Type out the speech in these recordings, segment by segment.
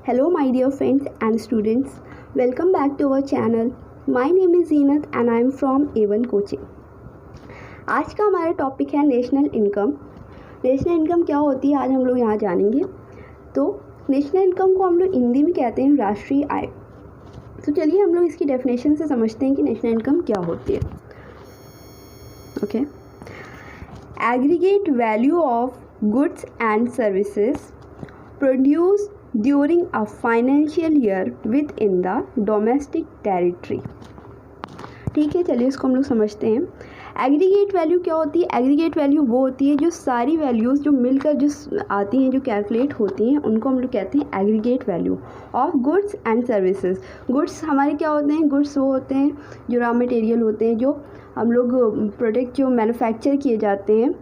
Hello my dear friends and students, welcome back to our channel. My name is Zeenat and I am from A1 Coaching. आज का हमारा topic है national income. National income क्या होती है आज हम लोग यहाँ जानेंगे। तो नेशनल इनकम को हम लोग हिंदी में कहते हैं राष्ट्रीय आय। तो चलिए हम लोग इसकी डेफिनेशन से समझते हैं कि नेशनल इनकम क्या होती है। Okay, aggregate value of goods and services produce during a financial year within the domestic territory। ठीक है, चलिए इसको हम लोग समझते हैं। एग्रीगेट वैल्यू क्या होती है? एग्रीगेट वैल्यू वो होती है जो सारी वैल्यूज़ जो मिलकर जो आती हैं, जो कैलकुलेट होती हैं, उनको हम लोग कहते हैं aggregate value of goods and services. Goods हमारे क्या होते हैं? गुड्स वो होते हैं जो रॉ मटेरियल होते हैं, जो हम लोग प्रोडक्ट जो मैन्युफैक्चर किए जाते हैं,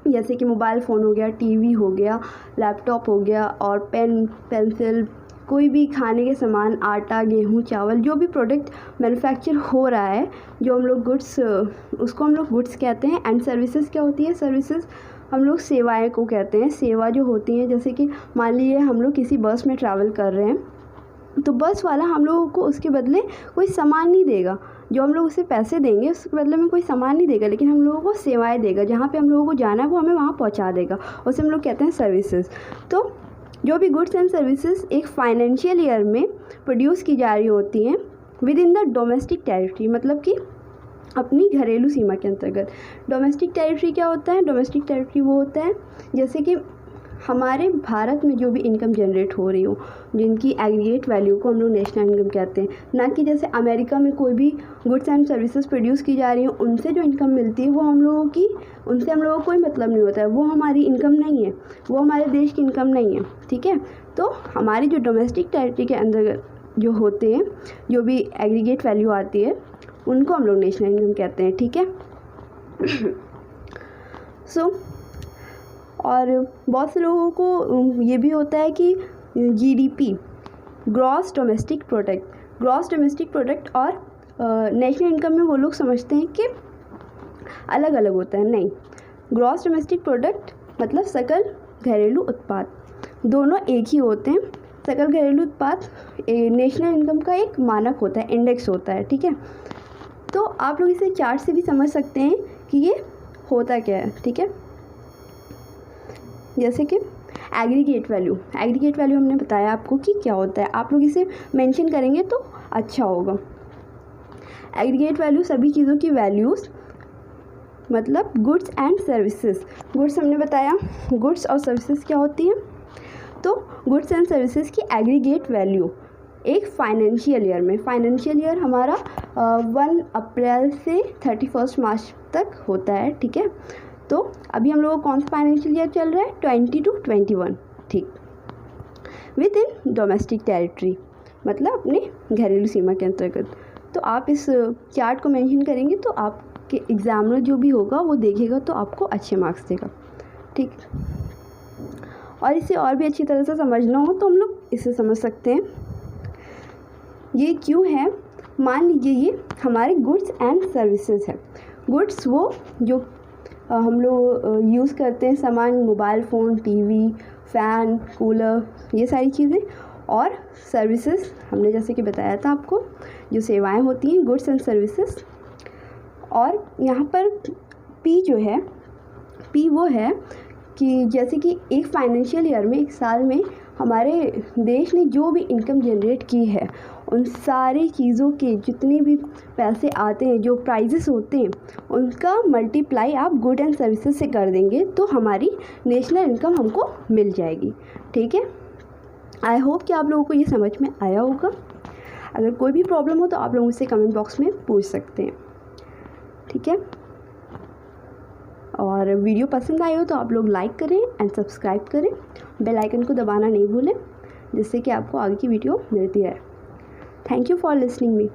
जैसे कि मोबाइल फ़ोन हो गया, टीवी हो गया, लैपटॉप हो गया, और पेन पेंसिल, कोई भी खाने के सामान, आटा, गेहूँ, चावल, जो भी प्रोडक्ट मैन्युफैक्चर हो रहा है, जो हम लोग गुड्स, उसको हम लोग गुड्स कहते हैं। एंड सर्विसेज क्या होती है? सर्विसेज हम लोग सेवाएं को कहते हैं। सेवा जो होती हैं, जैसे कि मान लीजिए हम लोग किसी बस में ट्रैवल कर रहे हैं, तो बस वाला हम लोगों को उसके बदले कोई सामान नहीं देगा। जो हम लोग उसे पैसे देंगे उसके बदले में कोई सामान नहीं देगा, लेकिन हम लोगों को सेवाएं देगा। जहाँ पे हम लोगों को जाना है वो हमें वहाँ पहुँचा देगा, उसे हम लोग कहते हैं सर्विसेज। तो जो भी गुड्स एंड सर्विसेज एक फाइनेंशियल ईयर में प्रोड्यूस की जा रही होती हैं with in the domestic territory, मतलब कि अपनी घरेलू सीमा के अंतर्गत। डोमेस्टिक टेरिटरी क्या होता है? डोमेस्टिक टेरिटरी वो होता है जैसे कि हमारे भारत में जो भी इनकम जनरेट हो रही हो, जिनकी एग्रीगेट वैल्यू को हम लोग नेशनल इनकम कहते हैं। ना कि जैसे अमेरिका में कोई भी गुड्स एंड सर्विसेज प्रोड्यूस की जा रही हो, उनसे जो इनकम मिलती है वो हम लोगों की, उनसे हम लोगों को कोई मतलब नहीं होता है। वो हमारी इनकम नहीं है, वो हमारे देश की इनकम नहीं है। ठीक है, तो हमारी जो डोमेस्टिक टेरिटरी के अंदर जो होते हैं, जो भी एग्रीगेट वैल्यू आती है, उनको हम लोग नेशनल इनकम कहते हैं। ठीक है। सो और बहुत से लोगों को ये भी होता है कि जीडीपी, ग्रॉस डोमेस्टिक प्रोडक्ट और नेशनल इनकम में वो लोग समझते हैं कि अलग अलग होता है। नहीं, ग्रॉस डोमेस्टिक प्रोडक्ट मतलब सकल घरेलू उत्पाद, दोनों एक ही होते हैं। सकल घरेलू उत्पाद नेशनल इनकम का एक मानक होता है, इंडेक्स होता है। ठीक है, तो आप लोग इसे चार्ट से भी समझ सकते हैं कि ये होता क्या है। ठीक है, जैसे कि एग्रीगेट वैल्यू हमने बताया आपको कि क्या होता है। आप लोग इसे मेंशन करेंगे तो अच्छा होगा। एग्रीगेट वैल्यू सभी चीज़ों की वैल्यूज़, मतलब गुड्स एंड सर्विसेज। गुड्स हमने बताया, गुड्स और सर्विसेज क्या होती हैं। तो गुड्स एंड सर्विसेज की एग्रीगेट वैल्यू एक फाइनेंशियल ईयर में, फाइनेंशियल ईयर हमारा 1 अप्रैल से 31 मार्च तक होता है। ठीक है, तो अभी हम लोगों को कौन सा फाइनेंशियल ईयर चल रहा है? 20 to 21। ठीक, विद इन डोमेस्टिक टेरिटरी, मतलब अपने घरेलू सीमा के अंतर्गत। तो आप इस चार्ट को मेंशन करेंगे तो आपके एग्जामिनर जो भी होगा वो देखेगा तो आपको अच्छे मार्क्स देगा। ठीक, और इसे और भी अच्छी तरह से समझना हो तो हम लोग इसे समझ सकते हैं। ये क्यों है? मान लीजिए ये हमारे गुड्स एंड सर्विसेज है। गुड्स वो जो हम लोग यूज़ करते हैं, सामान, mobile phone, TV, fan, cooler, ये सारी चीज़ें। और सर्विसेज हमने जैसे कि बताया था आपको, जो सेवाएं होती हैं, गुड्स एंड सर्विसेज। और यहाँ पर पी जो है, पी वो है कि जैसे कि एक फाइनेंशियल ईयर में, एक साल में हमारे देश ने जो भी इनकम जनरेट की है, उन सारी चीज़ों के जितने भी पैसे आते हैं, जो प्राइजेस होते हैं, उनका मल्टीप्लाई आप गुड एंड सर्विसेज से कर देंगे तो हमारी नेशनल इनकम हमको मिल जाएगी। ठीक है, आई होप कि आप लोगों को ये समझ में आया होगा। अगर कोई भी प्रॉब्लम हो तो आप लोग मुझसे कमेंट बॉक्स में पूछ सकते हैं। ठीक है, और वीडियो पसंद आई हो तो आप लोग लाइक करें एंड सब्सक्राइब करें, बेल आइकन को दबाना नहीं भूलें, जिससे कि आपको आगे की वीडियो मिलती है। Thank you for listening me.